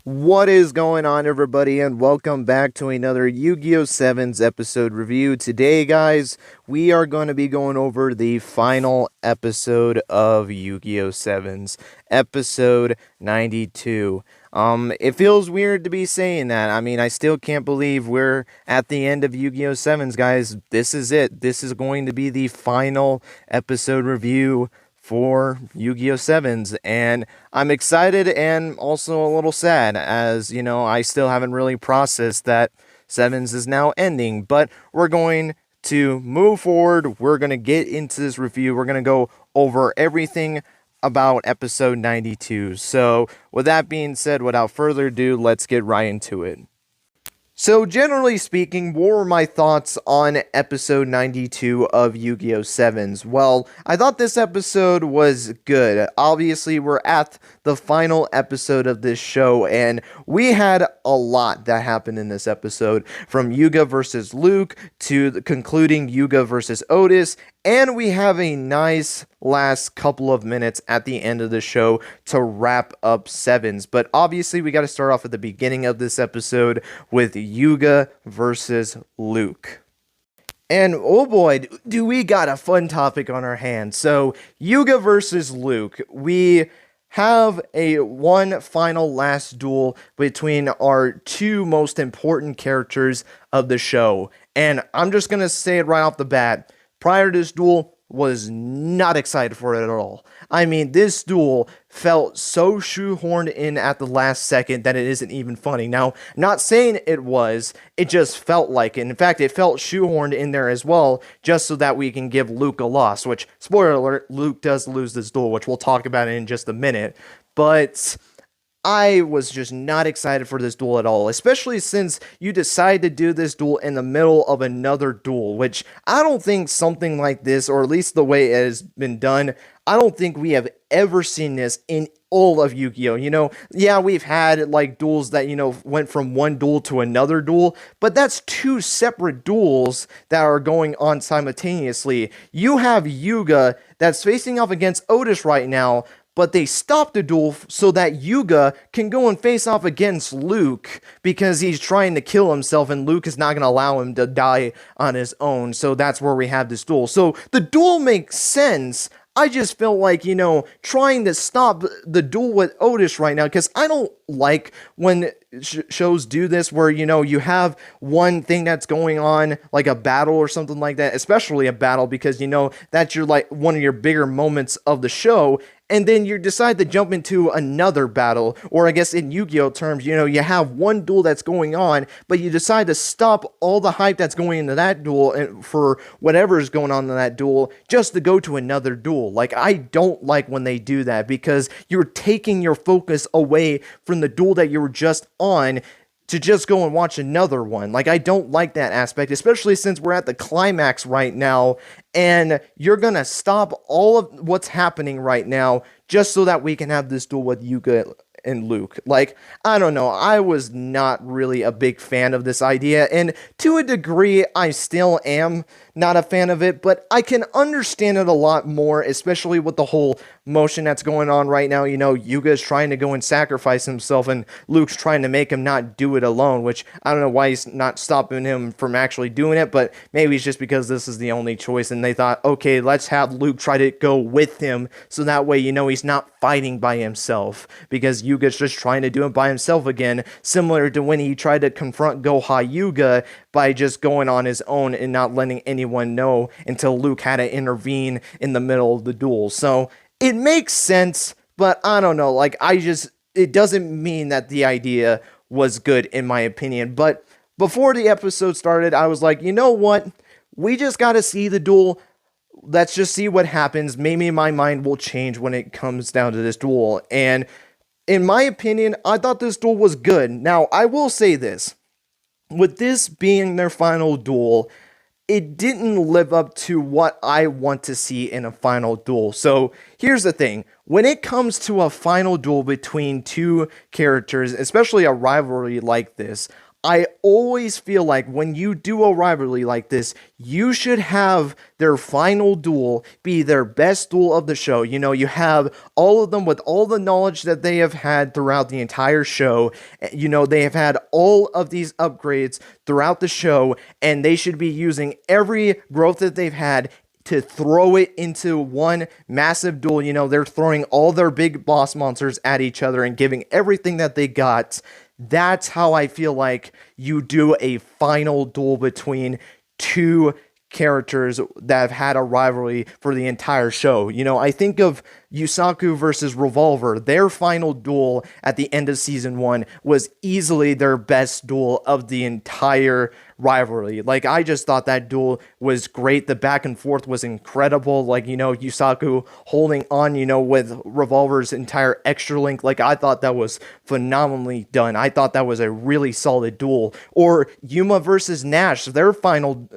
What is going on, everybody, and welcome back to another Yu-Gi-Oh! Sevens episode review. Today, guys, we are going to be going over the final episode of Yu-Gi-Oh! Sevens, episode 92. It feels weird to be saying that. I mean, I still can't believe we're at the end of Yu-Gi-Oh! Sevens, guys. This is it. This is going to be the final episode review for Yu-Gi-Oh! Sevens, and I'm excited and also a little sad, as, I still haven't really processed that Sevens is now ending, but we're going to move forward. We're going to get into this review. We're going to go over everything about episode 92. So, with that being said, without further ado, let's get right into it. So, generally speaking, what were my thoughts on episode 92 of Yu-Gi-Oh! Sevens? Well, I thought this episode was good. Obviously, we're at the final episode of this show, and we had a lot that happened in this episode, from Yuuga versus Luke to the concluding Yuuga versus Otis, and we have a nice last couple of minutes at the end of the show to wrap up Sevens. But obviously, we got to start off at the beginning of this episode with Yuuga versus Luke. And oh boy, do we got a fun topic on our hands. So, Yuuga versus Luke. We have a one final last duel between our two most important characters of the show. And I'm just going to say it right off the bat. Prior to this duel, was not excited for it at all. I mean, this duel felt so shoehorned in at the last second that it isn't even funny. Now, not saying it was, it just felt like it. In fact, it felt shoehorned in there as well, just so that we can give Luke a loss, which, spoiler alert, Luke does lose this duel, which we'll talk about in just a minute. But I was just not excited for this duel at all, especially since you decide to do this duel in the middle of another duel, which I don't think something like this, or at least the way it has been done, I don't think we have ever seen this in all of Yu-Gi-Oh! Yeah, we've had like duels that, went from one duel to another duel, but that's two separate duels that are going on simultaneously. You have Yuuga that's facing off against Otis right now, but they stopped the duel so that Yuuga can go and face off against Luke because he's trying to kill himself and Luke is not going to allow him to die on his own. So that's where we have this duel. So the duel makes sense. I just felt like, trying to stop the duel with Otis right now, because I don't like when shows do this where, you have one thing that's going on, like a battle or something like that, especially a battle, because, that's like one of your bigger moments of the show. And then you decide to jump into another battle, or I guess in Yu-Gi-Oh terms, you have one duel that's going on, but you decide to stop all the hype that's going into that duel and for whatever is going on in that duel just to go to another duel. Like, I don't like when they do that because you're taking your focus away from the duel that you were just on to just go and watch another one. Like, I don't like that aspect, especially since we're at the climax right now, and you're gonna stop all of what's happening right now just so that we can have this duel with Yuuga and Luke. Like, I don't know, I was not really a big fan of this idea, and to a degree, I still am not a fan of it, but I can understand it a lot more, especially with the whole motion that's going on right now. Yuuga is trying to go and sacrifice himself, and Luke's trying to make him not do it alone, which I don't know why he's not stopping him from actually doing it, but maybe it's just because this is the only choice, and they thought, okay, let's have Luke try to go with him, so that way, he's not fighting by himself, because Yuga's just trying to do it by himself again, similar to when he tried to confront Yuuga by just going on his own and not letting anyone know until Luke had to intervene in the middle of the duel. So it makes sense, but I don't know, like, it doesn't mean that the idea was good in my opinion. But before the episode started, I was like, you know what? We just got to see the duel. Let's just see what happens. Maybe my mind will change when it comes down to this duel. And in my opinion, I thought this duel was good. Now, I will say this. With this being their final duel, it didn't live up to what I want to see in a final duel. So here's the thing. When it comes to a final duel between two characters, especially a rivalry like this, I always feel like when you do a rivalry like this, you should have their final duel be their best duel of the show. You know, you have all of them with all the knowledge that they have had throughout the entire show. You know, they have had all of these upgrades throughout the show, and they should be using every growth that they've had to throw it into one massive duel. You know, they're throwing all their big boss monsters at each other and giving everything that they got. That's how I feel like you do a final duel between two characters that have had a rivalry for the entire show. You know, I think of Yusaku versus Revolver. Their final duel at the end of season 1 was easily their best duel of the entire rivalry. Like, I just thought that duel was great. The back and forth was incredible. Like, you know, Yusaku holding on, you know, with Revolver's entire extra link. Like, I thought that was phenomenally done. I thought that was a really solid duel. Or Yuma versus Nash, their final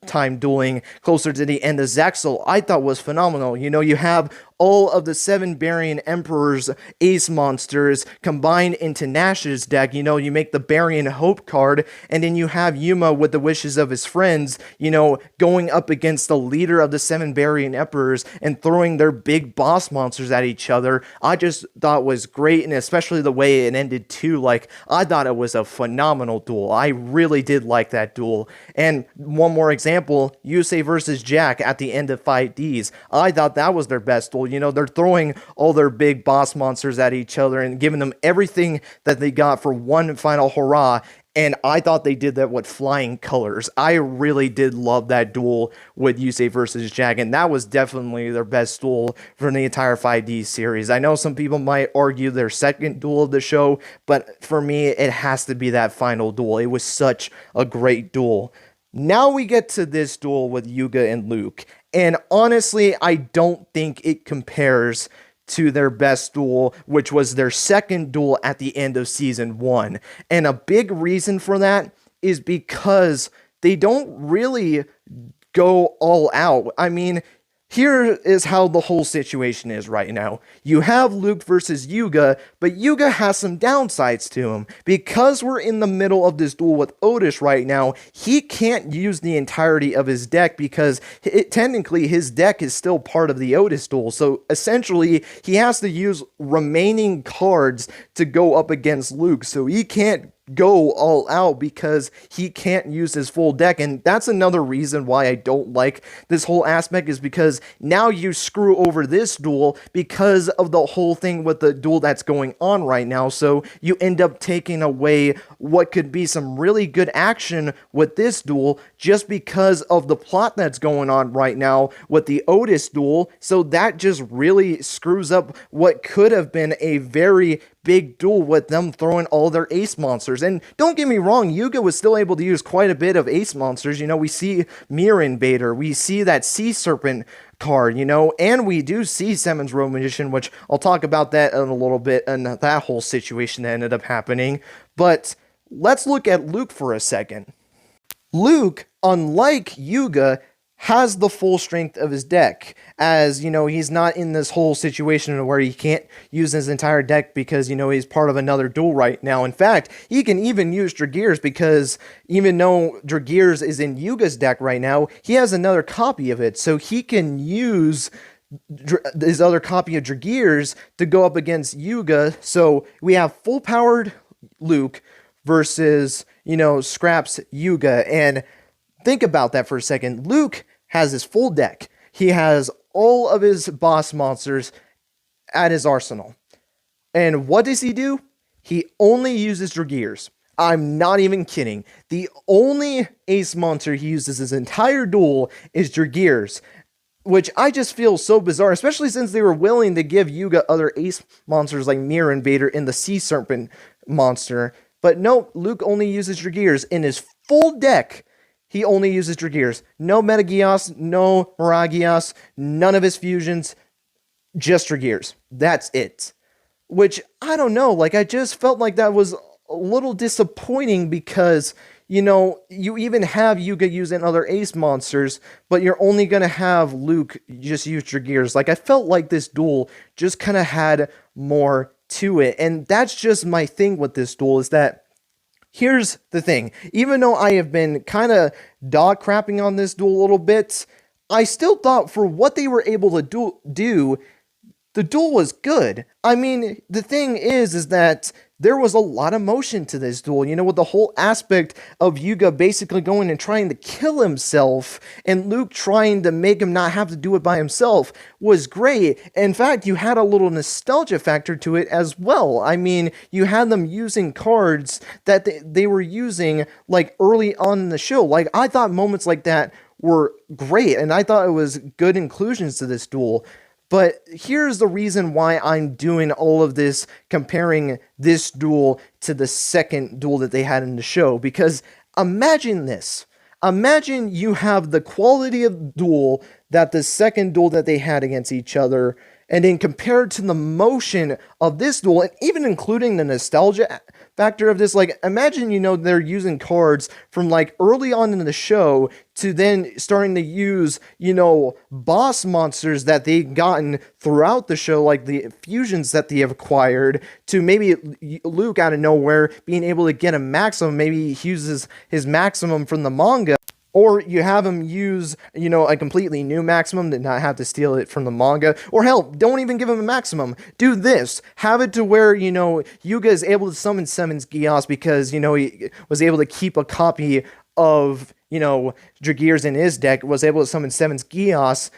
time dueling closer to the end of Zaxel, I thought was phenomenal. You know, you have all of the 7 Barian Emperor's ace monsters combined into Nash's deck. You know, you make the Barian Hope card, and then you have Yuma with the wishes of his friends, you know, going up against the leader of the 7 Barian Emperors and throwing their big boss monsters at each other. I just thought was great, and especially the way it ended too. Like, I thought it was a phenomenal duel. I really did like that duel. And one more example, Yusei versus Jack at the end of 5Ds. I thought that was their best duel. You know, they're throwing all their big boss monsters at each other and giving them everything that they got for one final hurrah. And I thought they did that with flying colors. I really did love that duel with Yusei versus Jack, and that was definitely their best duel from the entire 5D series. I know some people might argue their second duel of the show, but for me, it has to be that final duel. It was such a great duel. Now we get to this duel with Yuuga and Luke. And honestly, I don't think it compares to their best duel, which was their second duel at the end of season 1. And a big reason for that is because they don't really go all out. I mean, here is how the whole situation is right now. You have Luke versus Yuuga, but Yuuga has some downsides to him. Because we're in the middle of this duel with Otis right now, he can't use the entirety of his deck because technically his deck is still part of the Otis duel. So essentially, he has to use remaining cards to go up against Luke. So he can't go all out because he can't use his full deck. And that's another reason why I don't like this whole aspect, is because now you screw over this duel because of the whole thing with the duel that's going on right now. So you end up taking away what could be some really good action with this duel just because of the plot that's going on right now with the Otis duel. So that just really screws up what could have been a very big duel with them throwing all their ace monsters. And don't get me wrong, Yuuga was still able to use quite a bit of ace monsters. You know, we see Mirror Invader, we see that Sea Serpent card, you know, and we do see Sevens Road Magician, which I'll talk about that in a little bit, and that whole situation that ended up happening. But let's look at Luke for a second. Luke, unlike Yuuga, has the full strength of his deck, as, you know, he's not in this whole situation where he can't use his entire deck because, you know, he's part of another duel right now. In fact, he can even use Dragears because even though Dragears is in Yuga's deck right now, he has another copy of it, so he can use his other copy of Dragears to go up against Yuuga. So we have full-powered Luke versus, you know, Scraps Yuuga. And think about that for a second. Luke has his full deck. He has all of his boss monsters at his arsenal. And what does he do? He only uses Dragears. I'm not even kidding. The only ace monster he uses his entire duel is Dragears, which I just feel so bizarre, especially since they were willing to give Yuuga other ace monsters like Mirror Invader and the Sea Serpent monster. But no, Luke only uses Dragears. In his full deck, he only uses Dragears. No Metagios, no Miragios, none of his fusions, just Dragears. That's it. Which, I don't know, like, I just felt like that was a little disappointing because, you know, you even have Yuuga using other ace monsters, but you're only going to have Luke just use Dragears. Like, I felt like this duel just kind of had more to it, and that's just my thing with this duel, is that Here's the thing. Even though I have been kind of dog crapping on this duel a little bit, I still thought for what they were able to do, the duel was good. I mean, the thing is that there was a lot of motion to this duel, with the whole aspect of Yuuga basically going and trying to kill himself and Luke trying to make him not have to do it by himself was great. In fact, you had a little nostalgia factor to it as well. I mean, you had them using cards that they were using like early on in the show. Like, I thought moments like that were great, and I thought it was good inclusions to this duel. But here's the reason why I'm doing all of this, comparing this duel to the second duel that they had in the show. Because imagine this. Imagine you have the quality of duel that the second duel that they had against each other, and then compared to the motion of this duel, and even including the nostalgia factor of this, like, imagine, they're using cards from, like, early on in the show to then starting to use, boss monsters that they've gotten throughout the show, like the fusions that they have acquired, to maybe Luke out of nowhere being able to get a maximum. Maybe he uses his maximum from the manga. Or you have him use, a completely new maximum to not have to steal it from the manga. Or hell, don't even give him a maximum. Do this. Have it to where, Yuuga is able to summon Sevens Gios because, he was able to keep a copy of, Dragears in his deck, was able to summon Sevens Gios.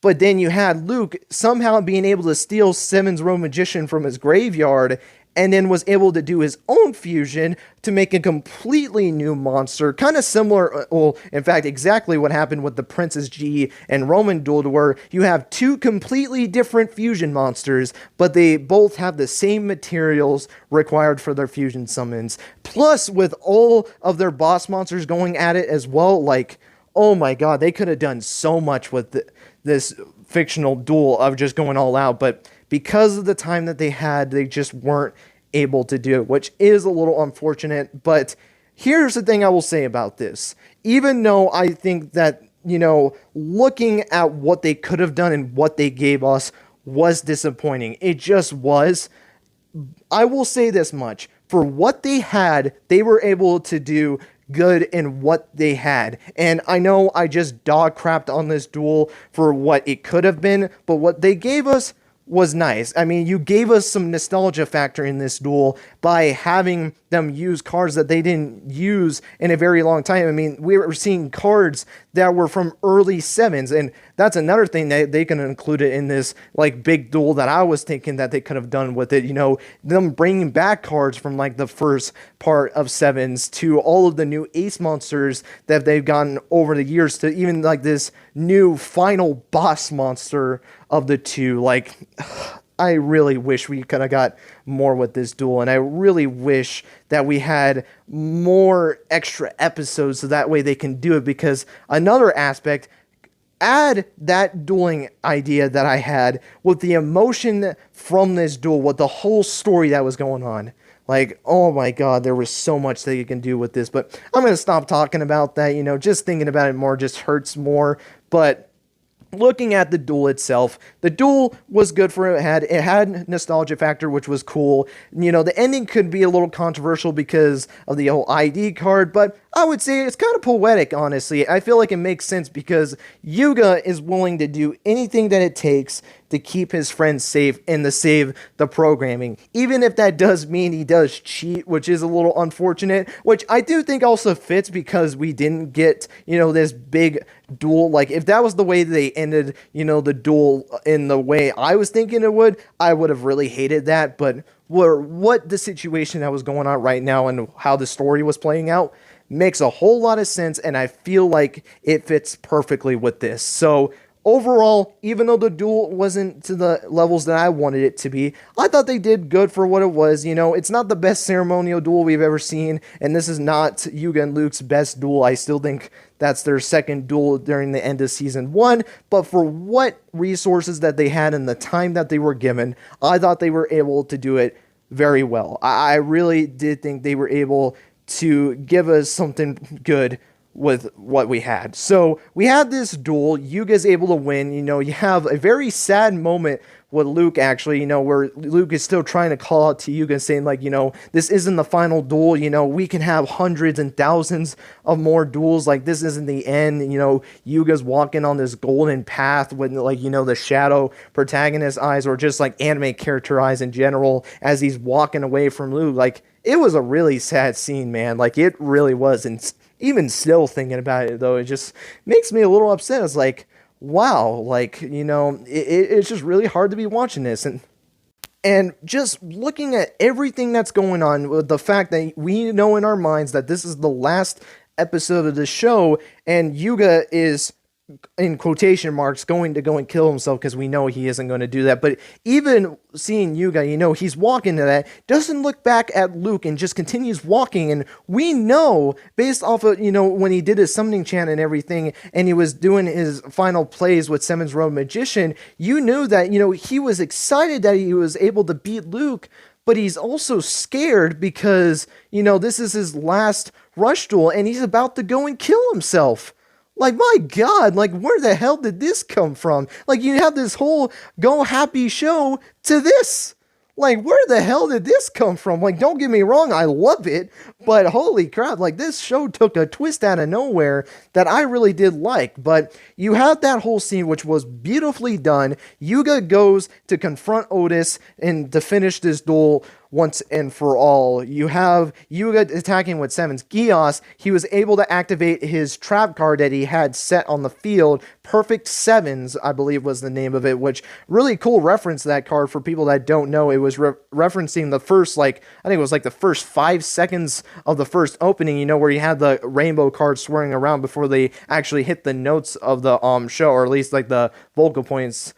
But then you had Luke somehow being able to steal Sevens Row Magician from his graveyard, and then was able to do his own fusion to make a completely new monster, kind of similar, well, in fact, exactly what happened with the Princess G and Roman duel, where you have two completely different fusion monsters, but they both have the same materials required for their fusion summons. Plus, with all of their boss monsters going at it as well, like, oh my god, they could have done so much with this fictional duel of just going all out, but because of the time that they had, they just weren't able to do it, which is a little unfortunate. But here's the thing I will say about this. Even though I think that, looking at what they could have done and what they gave us was disappointing. It just was. I will say this much. For what they had, they were able to do good in what they had. And I know I just dog crapped on this duel for what it could have been, but what they gave us was nice. I mean, you gave us some nostalgia factor in this duel by having them use cards that they didn't use in a very long time. I mean, we were seeing cards that were from early sevens, and that's another thing that they can include it in this, like, big duel that I was thinking that they could have done with it. Them bringing back cards from, like, the first part of sevens to all of the new ace monsters that they've gotten over the years, to even, like, this new final boss monster of the two. Like, I really wish we could have got more with this duel, and I really wish that we had more extra episodes so that way they can do it, because another aspect, add that dueling idea that I had with the emotion from this duel, with the whole story that was going on. Like, oh my god, there was so much that you can do with this, but I'm going to stop talking about that. Just thinking about it more just hurts more. But looking at the duel itself, the duel was good for it. It had nostalgia factor, which was cool. The ending could be a little controversial because of the whole ID card, but I would say it's kind of poetic, honestly. I feel like it makes sense because Yuuga is willing to do anything that it takes to keep his friends safe and to save the programming. Even if that does mean he does cheat, which is a little unfortunate, which I do think also fits because we didn't get, this big duel. Like, if that was the way they ended, the duel in the way I was thinking it would, I would have really hated that. But what the situation that was going on right now and how the story was playing out makes a whole lot of sense, and I feel like it fits perfectly with this. So overall, even though the duel wasn't to the levels that I wanted it to be, I thought they did good for what it was. It's not the best ceremonial duel we've ever seen, and this is not Yuuga and Luke's best duel. I still think that's their second duel during the end of season 1, but for what resources that they had and the time that they were given, I thought they were able to do it very well. I really did think they were able to give us something good with what we had. So we had this duel. Yuuga's able to win. You have a very sad moment with Luke, actually, where Luke is still trying to call out to Yuuga, saying, like, this isn't the final duel, we can have hundreds and thousands of more duels, like, this isn't the end, Yuga's walking on this golden path with, like, the shadow protagonist eyes, or just, like, anime character eyes in general, as he's walking away from Luke. Like, it was a really sad scene, man. Like, it really was, and even still thinking about it, though, it just makes me a little upset. It's like, wow, like, it's just really hard to be watching this, and just looking at everything that's going on, with the fact that we know in our minds that this is the last episode of the show, and Yuuga is, in quotation marks, going to go and kill himself, because we know he isn't going to do that. But even seeing Yuuga, he's walking to that, doesn't look back at Luke, and just continues walking. And we know, based off of, when he did his summoning chant and everything, and he was doing his final plays with Seven's Road Magician, you knew that, he was excited that he was able to beat Luke, but he's also scared because, this is his last rush duel, and he's about to go and kill himself. Like, my God, like, where the hell did this come from? Like, you have this whole Go Happy show to this. Like, where the hell did this come from? Like, don't get me wrong, I love it, but holy crap, like, this show took a twist out of nowhere that I really did like. But you had that whole scene, which was beautifully done. Yuuga goes to confront Otis and to finish this duel once and for all. You have Yuuga attacking with Sevens. Gios, he was able to activate his trap card that he had set on the field. Perfect Sevens, I believe was the name of it, which really cool reference to that card for people that don't know. It was referencing the first, like, I think it was like the first 5 seconds of the first opening, where you had the rainbow cards swirling around before they actually hit the notes of the show, or at least like the vocal points.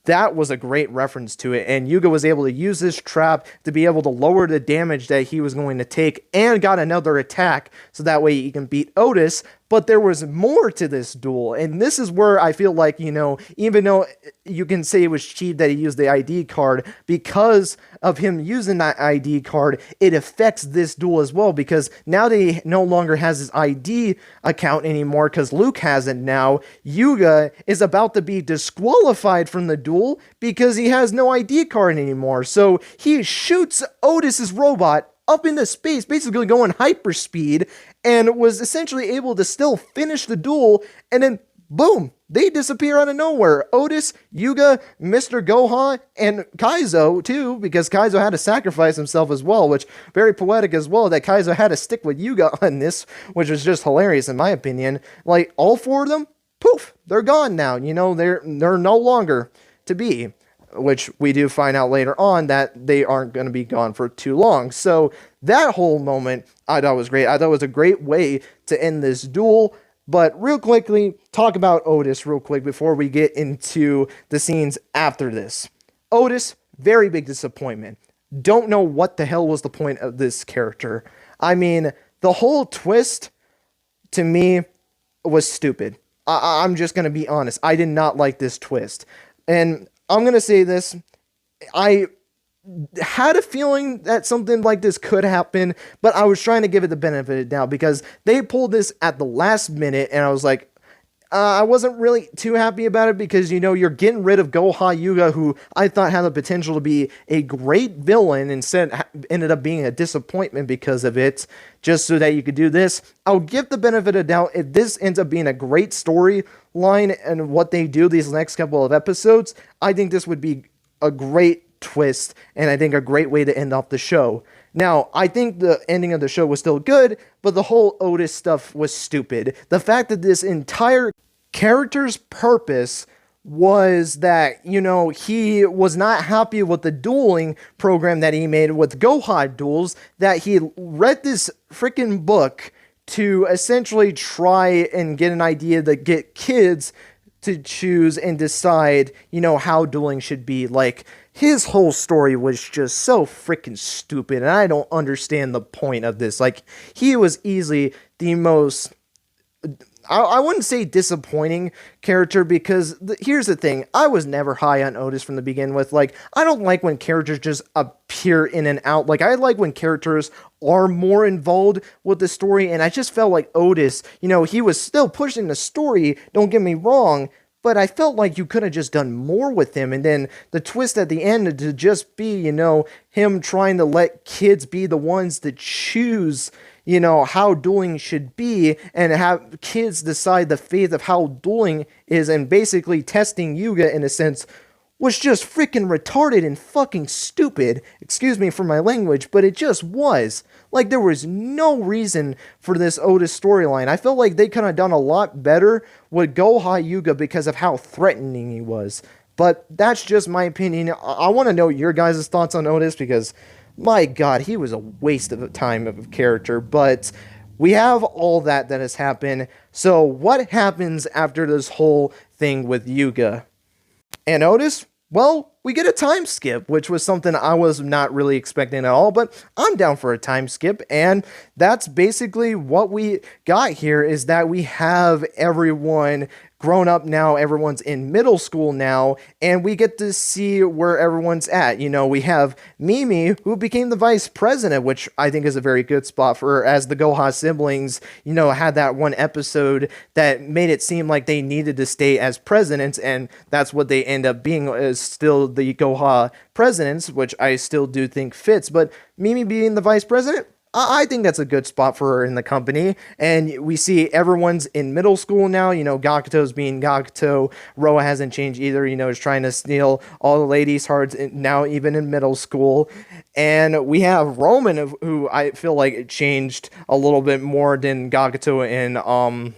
That was a great reference to it, and Yuuga was able to use this trap to be able to lower the damage that he was going to take, and got another attack, so that way he can beat Otis. But there was more to this duel, and this is where I feel like, even though you can say it was cheap that he used the ID card, because of him using that ID card, it affects this duel as well, because now that he no longer has his ID account anymore, because Luke has it now, Yuuga is about to be disqualified from the duel because he has no ID card anymore. So he shoots Otis's robot up into space, basically going hyperspeed, and was essentially able to still finish the duel, and then boom, they disappear out of nowhere. Otis, Yuuga, Mr. Gohan, and Kaizo too, because Kaizo had to sacrifice himself as well, which very poetic as well, that Kaizo had to stick with Yuuga on this, which was just hilarious in my opinion. Like, all 4 of them, poof, they're gone now. They're no longer to be, which we do find out later on that they aren't going to be gone for too long. So that whole moment I thought was great. I thought it was a great way to end this duel. But real quickly, talk about Otis real quick before we get into the scenes after this. Otis, very big disappointment. Don't know what the hell was the point of this character. I mean, the whole twist, to me, was stupid. I'm just going to be honest. I did not like this twist. And I'm going to say this. I had a feeling that something like this could happen, but I was trying to give it the benefit of the doubt, because they pulled this at the last minute, and I was like, I wasn't really too happy about it, because, you're getting rid of Gohan Yuuga, who I thought had the potential to be a great villain, instead ended up being a disappointment because of it, just so that you could do this. I'll give the benefit of doubt if this ends up being a great storyline and what they do these next couple of episodes. I think this would be a great twist, and I think a great way to end off the show. Now, I think the ending of the show was still good, but the whole Otis stuff was stupid. The fact that this entire character's purpose was that, he was not happy with the dueling program that he made with Gohan duels, that he read this freaking book to essentially try and get an idea to get kids to choose and decide, how dueling should be. Like, his whole story was just so freaking stupid, and I don't understand the point of this. Like, he was easily the most, I wouldn't say disappointing character, because here's the thing. I was never high on Otis from the begin with. Like, I don't like when characters just appear in and out. Like, I like when characters are more involved with the story, and I just felt like Otis, he was still pushing the story, don't get me wrong, but I felt like you could have just done more with him. And then the twist at the end to just be, him trying to let kids be the ones to choose, how dueling should be, and have kids decide the fate of how dueling is, and basically testing Yuuga in a sense, was just freaking retarded and fucking stupid. Excuse me for my language, but it just was. Like, there was no reason for this Otis storyline. I felt like they could have done a lot better with Goha Yuuga because of how threatening he was. But that's just my opinion. I want to know your guys' thoughts on Otis, because, my god, he was a waste of time of a character. But we have all that has happened. So what happens after this whole thing with Yuuga and Otis? Well, we get a time skip, which was something I was not really expecting at all, but I'm down for a time skip, and that's basically what we got here, is that we have everyone grown up now, everyone's in middle school now, and we get to see where everyone's at. We have Mimi, who became the vice president, which I think is a very good spot for her, as the Goha siblings, had that one episode that made it seem like they needed to stay as presidents, and that's what they end up being, is still the Goha presidents, which I still do think fits. But Mimi being the vice president, I think that's a good spot for her in the company. And we see everyone's in middle school now. Gakuto's being Gakuto. Roa hasn't changed either. Is trying to steal all the ladies' hearts now, even in middle school. And we have Roman, who I feel like it changed a little bit more than Gakuto and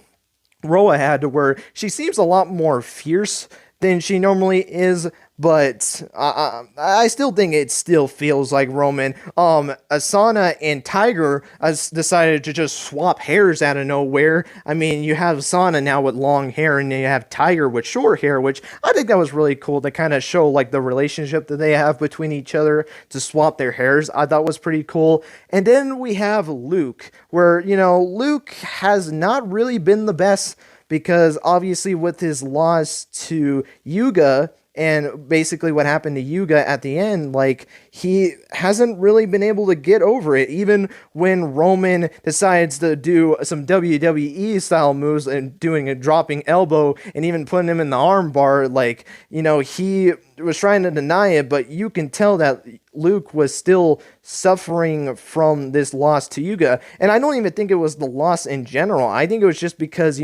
Roa had, to where she seems a lot more fierce than she normally is, but I still think it still feels like Roman. Asana and Tiger has decided to just swap hairs out of nowhere. I mean, you have Asana now with long hair, and then you have Tiger with short hair, which I think that was really cool to kind of show like the relationship that they have between each other, to swap their hairs. I thought was pretty cool. And then we have Luke, where, Luke has not really been the best, because obviously with his loss to Yuuga, and basically what happened to Yuuga at the end, like, he hasn't really been able to get over it. Even when Roman decides to do some WWE style moves and doing a dropping elbow and even putting him in the arm bar, like, he was trying to deny it, but you can tell that Luke was still suffering from this loss to Yuuga. And I don't even think it was the loss in general. I think it was just because,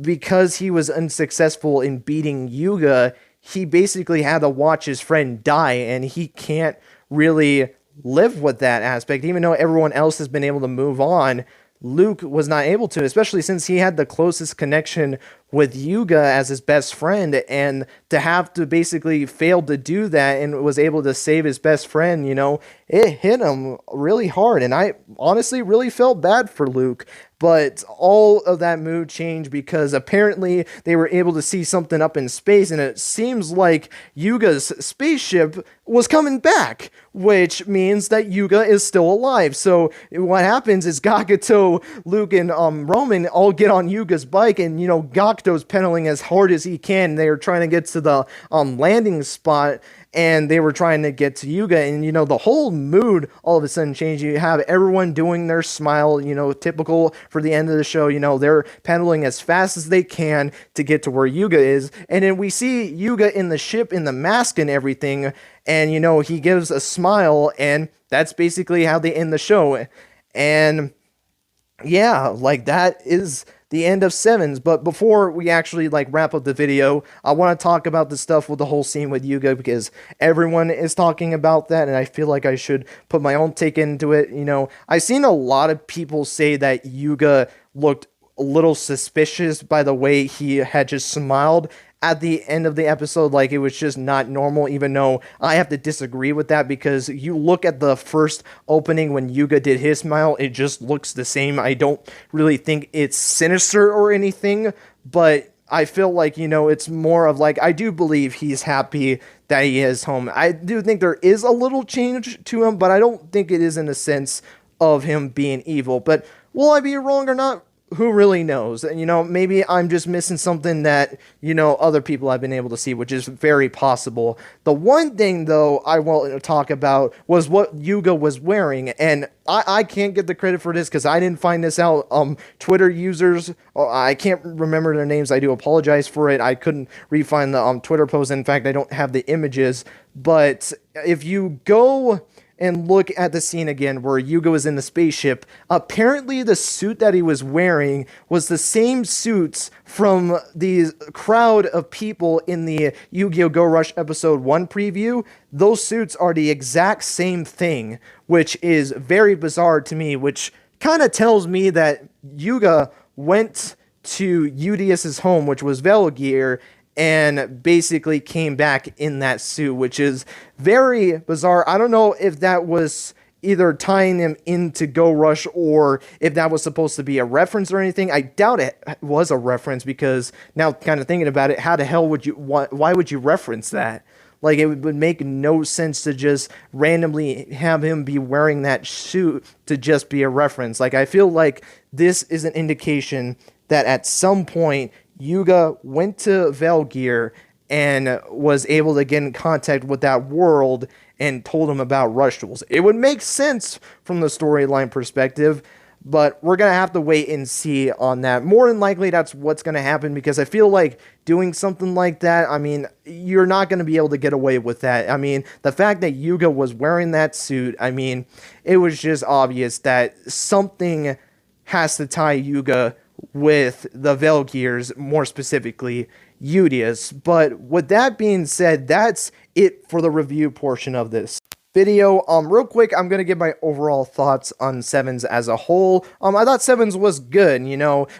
because he was unsuccessful in beating Yuuga, he basically had to watch his friend die, and he can't really live with that aspect. Even though everyone else has been able to move on, Luke was not able to, especially since he had the closest connection with Yuuga as his best friend, and to have to basically fail to do that and was able to save his best friend, it hit him really hard, and I honestly really felt bad for Luke. But all of that mood changed because apparently they were able to see something up in space, and it seems like Yuga's spaceship was coming back, which means that Yuuga is still alive. So what happens is Gakuto, Luke, and Roman all get on Yuga's bike, and Gakuto's pedaling as hard as he can. They are trying to get to the landing spot, and they were trying to get to Yuuga, and the whole mood all of a sudden changed. You have everyone doing their smile, typical for the end of the show. They're pedaling as fast as they can to get to where Yuuga is, and then we see Yuuga in the ship in the mask and everything, and he gives a smile, and that's basically how they end the show. And yeah, like, that is the end of Sevens. But before we actually wrap up the video, I want to talk about the stuff with the whole scene with Yuuga, because everyone is talking about that, and I feel like I should put my own take into it. I've seen a lot of people say that Yuuga looked a little suspicious by the way he had just smiled at the end of the episode, like it was just not normal, even though I have to disagree with that, because you look at the first opening when Yuuga did his smile, it just looks the same. I don't really think it's sinister or anything, but I feel like, it's more of I do believe he's happy that he is home. I do think there is a little change to him, but I don't think it is in the sense of him being evil. But will I be wrong or not? who really knows? Maybe I'm just missing something that, other people have been able to see, which is very possible. The one thing, though, I want to talk about was what Yuuga was wearing, and I can't get the credit for this because I didn't find this out. Twitter users, I can't remember their names. I do apologize for it. I couldn't re-find the Twitter post. In fact, I don't have the images. But if you go and look at the scene again where Yuuga was in the spaceship, apparently the suit that he was wearing was the same suits from the crowd of people in the Yu-Gi-Oh! Go Rush episode 1 preview. Those suits are the exact same thing, which is very bizarre to me, which kind of tells me that Yuuga went to Udius's home, which was Velgear, and basically came back in that suit, which is very bizarre. I don't know if that was either tying him into Go Rush or if that was supposed to be a reference or anything. I doubt it was a reference because now kind of thinking about it, how the hell would you, why would you reference that? Like, it would make no sense to just randomly have him be wearing that suit to just be a reference. Like, I feel like this is an indication that at some point Yuuga went to Velgear and was able to get in contact with that world and told him about Rush Duels. It would make sense from the storyline perspective, but we're going to have to wait and see on that. More than likely, that's what's going to happen because I feel like doing something like that, I mean, you're not going to be able to get away with that. I mean, the fact that Yuuga was wearing that suit, I mean, it was just obvious that something has to tie Yuuga with the Velgears, more specifically Udius. But with that being said, that's it for the review portion of this video. Real quick, I'm gonna give my overall thoughts on Sevens as a whole. I thought Sevens was good,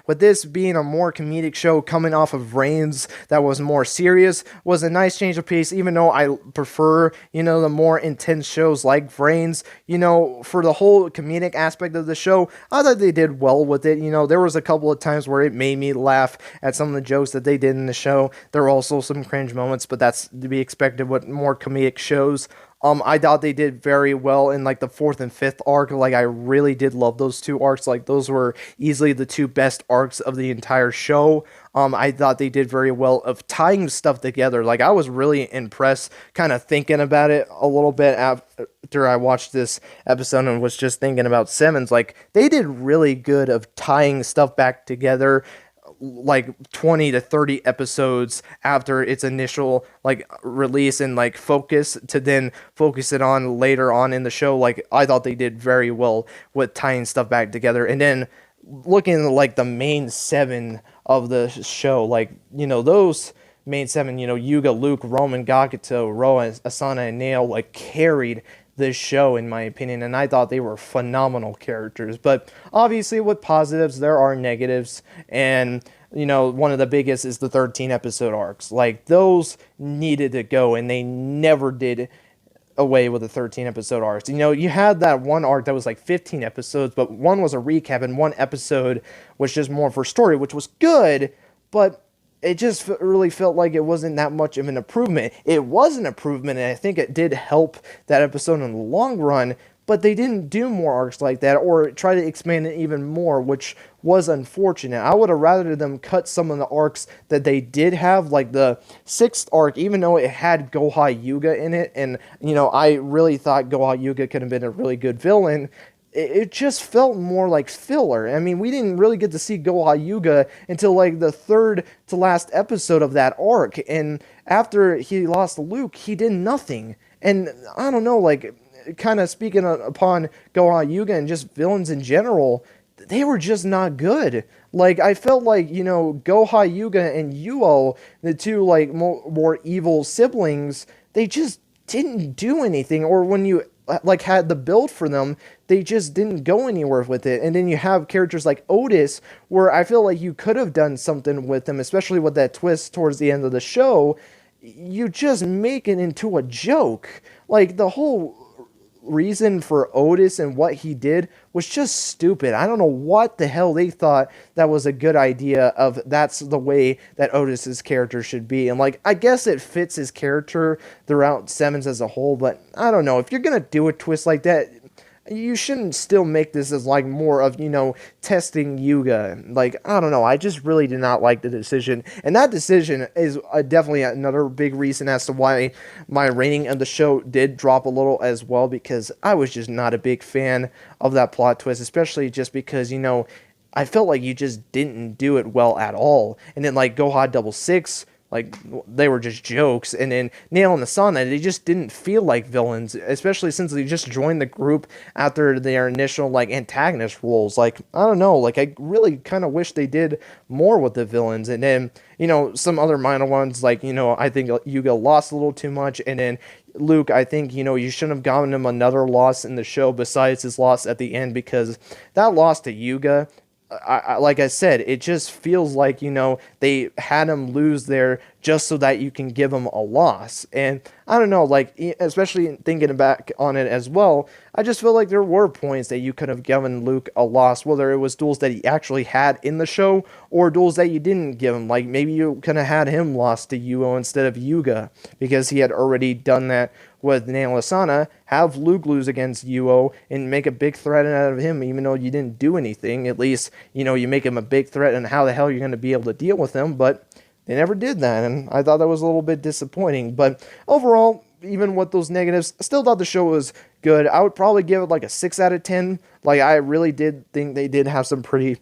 with this being a more comedic show coming off of Reigns that was more serious, was a nice change of pace, even though I prefer, the more intense shows like Reigns. For the whole comedic aspect of the show, I thought they did well with it. There was a couple of times where it made me laugh at some of the jokes that they did in the show. There were also some cringe moments, but that's to be expected with more comedic shows. I thought they did very well in like the 4th and 5th arc. Like, I really did love those 2 arcs. Like, those were easily the 2 best arcs of the entire show. I thought they did very well of tying stuff together. Like, I was really impressed kind of thinking about it a little bit after I watched this episode and was just thinking about Sevens. Like, they did really good of tying stuff back together, like 20 to 30 episodes after its initial like release and like focus to then focus it on later on in the show. Like, I thought they did very well with tying stuff back together. And then looking at like the main 7 of the show, like, those main 7, Yuuga, Luke, Roman, Gakuto, Roa, Asana, and Nail, like, carried this show, in my opinion, and I thought they were phenomenal characters. But obviously, with positives, there are negatives, and one of the biggest is the 13 episode arcs. Like, those needed to go, and they never did away with the 13 episode arcs. You had that one arc that was like 15 episodes, but one was a recap, and one episode was just more for story, which was good, but it just really felt like it wasn't that much of an improvement. It was an improvement, and I think it did help that episode in the long run, but they didn't do more arcs like that or try to expand it even more, which was unfortunate. I would have rather them cut some of the arcs that they did have, like the 6th arc, even though it had Goha Yuuga in it, and, I really thought Goha Yuuga could have been a really good villain. It just felt more like filler. I mean, we didn't really get to see Goha Yuuga until like the 3rd to last episode of that arc. And after he lost to Luke, he did nothing. And I don't know, like, kind of speaking upon Goha Yuuga and just villains in general, they were just not good. Like, I felt like, Goha Yuuga and Yuo, the 2 like more evil siblings, they just didn't do anything. Or when you like had the build for them, they just didn't go anywhere with it. And then you have characters like Otis, where I feel like you could have done something with them, especially with that twist towards the end of the show. You just make it into a joke. Like, the whole reason for Otis and what he did was just stupid. I don't know what the hell they thought that was a good idea of that's the way that Otis's character should be. And like, I guess it fits his character throughout Sevens as a whole, but I don't know. If you're going to do a twist like that, you shouldn't still make this as like more of, testing Yuuga. Like, I don't know, I just really did not like the decision, and that decision is definitely another big reason as to why my rating of the show did drop a little as well, because I was just not a big fan of that plot twist, especially just because, I felt like you just didn't do it well at all. And then like Goha Double Six, like they were just jokes, and then Nail and Asana, they just didn't feel like villains, especially since they just joined the group after their initial like antagonist roles. Like, I don't know, like I really kind of wish they did more with the villains. And then some other minor ones, like I think Yuga lost a little too much, and then Luke, I think, you shouldn't have gotten him another loss in the show besides his loss at the end, because that loss to Yuga, like I said, it just feels like, they had him lose there just so that you can give him a loss. And I don't know, like, especially thinking back on it as well, I just feel like there were points that you could have given Luke a loss, whether it was duels that he actually had in the show or duels that you didn't give him. Like, maybe you could have had him lost to Yuo instead of Yuga, because he had already done that with Nail Asana. Have Luke lose against Yuo and make a big threat out of him, even though you didn't do anything. At least, you make him a big threat, and how the hell you're going to be able to deal with him. But they never did that, and I thought that was a little bit disappointing. But overall, even with those negatives, I still thought the show was good. I would probably give it like a 6 out of 10. Like, I really did think they did have some pretty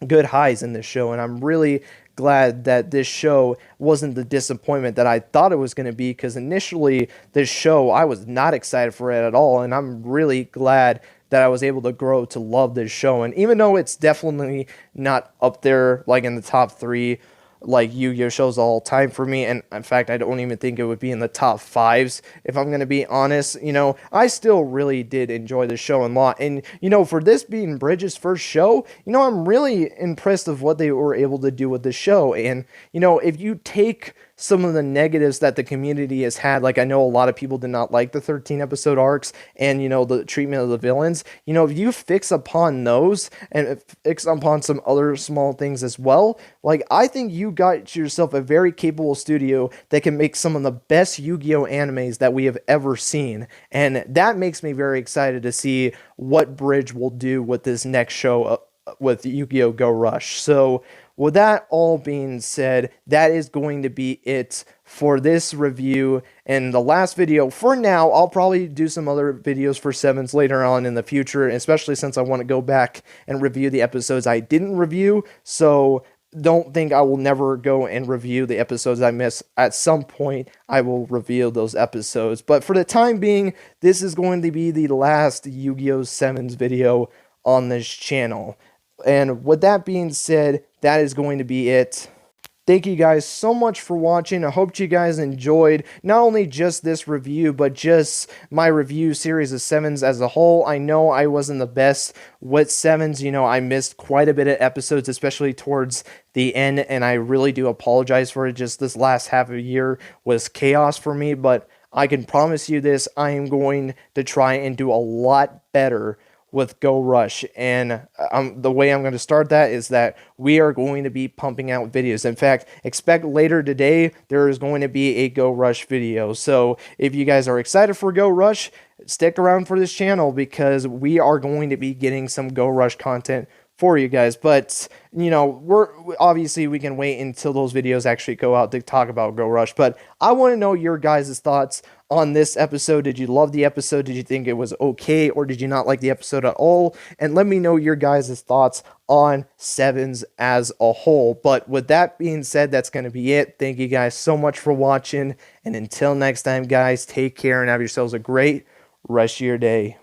good highs in this show, and I'm really glad that this show wasn't the disappointment that I thought it was going to be, because initially this show, I was not excited for it at all, and I'm really glad that I was able to grow to love this show. And even though it's definitely not up there like in the top 3 like Yu-Gi-Oh shows all time for me, and in fact I don't even think it would be in the top 5s if I'm going to be honest, I still really did enjoy the show a lot. And for this being Bridges' first show, I'm really impressed of what they were able to do with the show. And if you take some of the negatives that the community has had, like I know a lot of people did not like the 13 episode arcs and the treatment of the villains, if you fix upon those and fix upon some other small things as well, like I think you got yourself a very capable studio that can make some of the best Yu-Gi-Oh animes that we have ever seen. And that makes me very excited to see what Bridge will do with this next show with Yu-Gi-Oh! Go Rush. So with that all being said, that is going to be it for this review and the last video. For now, I'll probably do some other videos for Sevens later on in the future, especially since I want to go back and review the episodes I didn't review. So don't think I will never go and review the episodes I missed. At some point, I will review those episodes. But for the time being, this is going to be the last Yu-Gi-Oh! Sevens video on this channel. And with that being said, that is going to be it. Thank you guys so much for watching. I hope you guys enjoyed not only just this review, but just my review series of Sevens as a whole. I know I wasn't the best with Sevens. I missed quite a bit of episodes, especially towards the end, and I really do apologize for it. Just this last half of the year was chaos for me, but I can promise you this, I am going to try and do a lot better with Go Rush. And the way I'm going to start that is that we are going to be pumping out videos. In fact, expect later today there is going to be a Go Rush video. So if you guys are excited for Go Rush, stick around for this channel, because we are going to be getting some Go Rush content for you guys. But we're obviously, we can wait until those videos actually go out to talk about Go Rush. But I want to know your guys' thoughts on this episode. Did you love the episode? Did you think it was okay, or did you not like the episode at all? And let me know your guys' thoughts on Sevens as a whole. But with that being said, that's going to be it. Thank you guys so much for watching, and until next time, guys, take care and have yourselves a great rest of your day.